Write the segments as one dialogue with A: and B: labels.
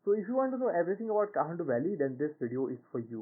A: So if you want to know everything about Kathmandu Valley, then this video is for you.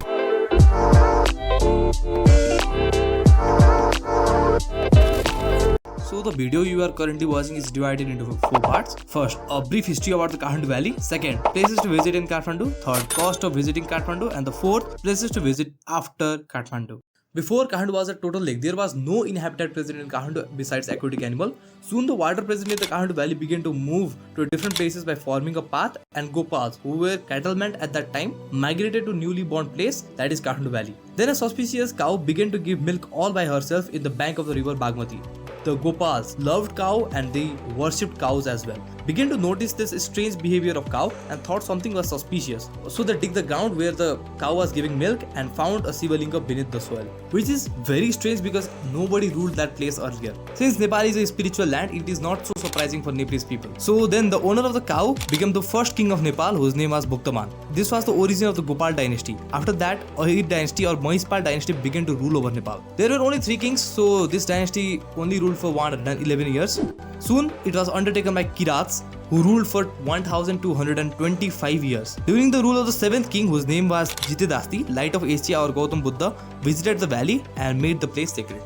B: So the video you are currently watching is divided into 4 parts. First, a brief history about the Kathmandu Valley. Second, places to visit in Kathmandu. Third, cost of visiting Kathmandu. And the fourth, places to visit after Kathmandu. Before Kathmandu was a total lake, there was no inhabited present in Kathmandu besides aquatic animal. Soon the water present in the Kathmandu Valley began to move to different places by forming a path, and Gopals, who were cattlemen at that time, migrated to newly born place, that is Kathmandu Valley. Then a suspicious cow began to give milk all by herself in the bank of the river Bagmati. The Gopals loved cow and they worshipped cows as well. Began to notice this strange behavior of cow and thought something was suspicious. So they dig the ground where the cow was giving milk and found a Shivalinga beneath the soil. Which is very strange because nobody ruled that place earlier. Since Nepal is a spiritual land, it is not so surprising for Nepalese people. So then the owner of the cow became the first king of Nepal, whose name was Bhuktaman. This was the origin of the Gopal dynasty. After that, Ahir dynasty or Mahishpal dynasty began to rule over Nepal. There were only 3 kings, so this dynasty only ruled for 111 years. Soon it was undertaken by Kirats, who ruled for 1225 years. During the rule of the 7th king, whose name was Jitidasti, light of Asia or Gautam Buddha, visited the valley and made the place sacred.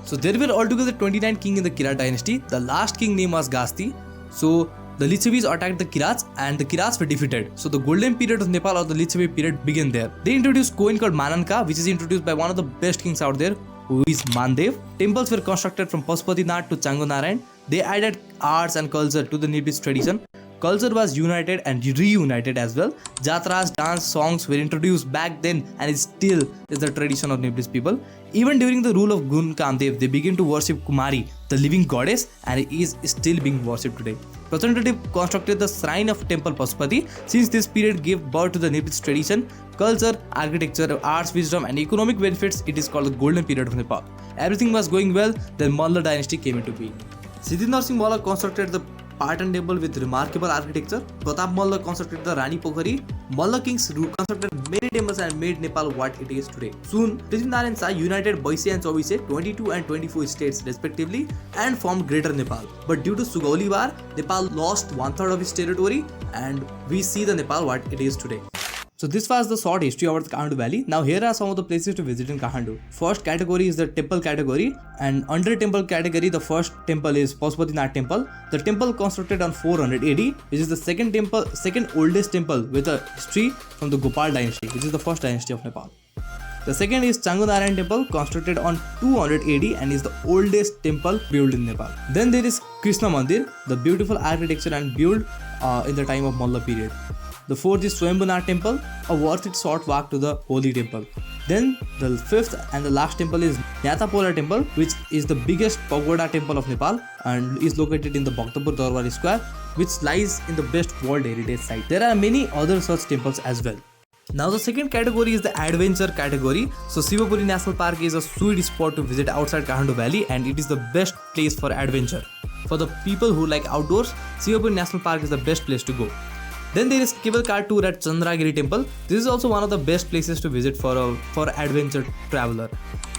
B: So there were altogether 29 kings in the Kirat dynasty. The last king name was Gasti. So the Lichavis attacked the Kirats and the Kirats were defeated. So the golden period of Nepal or the Lichavi period began there. They introduced coin called Mananka, which is introduced by one of the best kings out there, who is Mandev. Temples were constructed from Pashupatinath to Changonarayan. They added arts and culture to the Nepalese tradition. Culture was united and reunited as well. Jatras, dance, songs were introduced back then and it still is the tradition of Nepalese people. Even during the rule of Gun Kamdev, they began to worship Kumari, the living goddess, and it is still being worshipped today. Prachandradev constructed the shrine of temple Pashupati. Since this period gave birth to the Nepalese tradition, culture, architecture, arts, wisdom and economic benefits, it is called the golden period of Nepal. Everything was going well, then Malla dynasty came into being. Siddhi Narsingh Malla constructed the Patan temple with remarkable architecture. Pratap Malla constructed the Rani Pokhari. Malla kings constructed many temples and made Nepal what it is today. Soon, Prithvinarayan Shah united Baise and Chaubise, 22 and 24 states respectively, and formed Greater Nepal. But due to Sugauli War, Nepal lost 1/3 of its territory, and we see the Nepal what it is today. So this was the short history about the Kathmandu Valley. Now here are some of the places to visit in Kathmandu. First category is the temple category, and under temple category the first temple is Pashupatinath temple. The temple constructed on 400 AD, which is the second oldest temple with a history from the Gopal dynasty, which is the first dynasty of Nepal. The second is Changonarayan temple, constructed on 200 AD and is the oldest temple built in Nepal. Then there is Krishna Mandir, the beautiful architecture and built in the time of Malla period. The fourth is Swayambhunath temple, a worth it short walk to the holy temple. Then the fifth and the last temple is Nyatapola temple, which is the biggest pagoda temple of Nepal and is located in the Bhaktapur Darbar Square, which lies in the best World Heritage Site. There are many other such temples as well. Now the second category is the adventure category. So Sivapuri National Park is a sweet spot to visit outside Kathmandu Valley and it is the best place for adventure. For the people who like outdoors, Sivapuri National Park is the best place to go. Then there is cable car tour at Chandragiri temple. This is also one of the best places to visit for adventure traveler.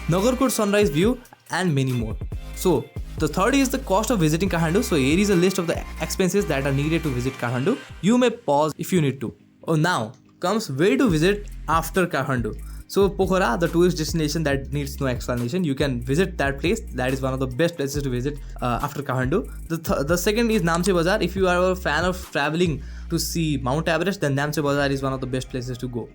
B: Nagarkot sunrise view and many more. So the third is the cost of visiting Kathmandu. So here is a list of the expenses that are needed to visit Kathmandu. You may pause if you need to. Oh, now comes where to visit after Kathmandu. So Pokhara, the tourist destination that needs no explanation, you can visit that place. That is one of the best places to visit after Kathmandu. The second is Namche Bazaar. If you are a fan of traveling to see Mount Everest, then Namche Bazaar is one of the best places to go.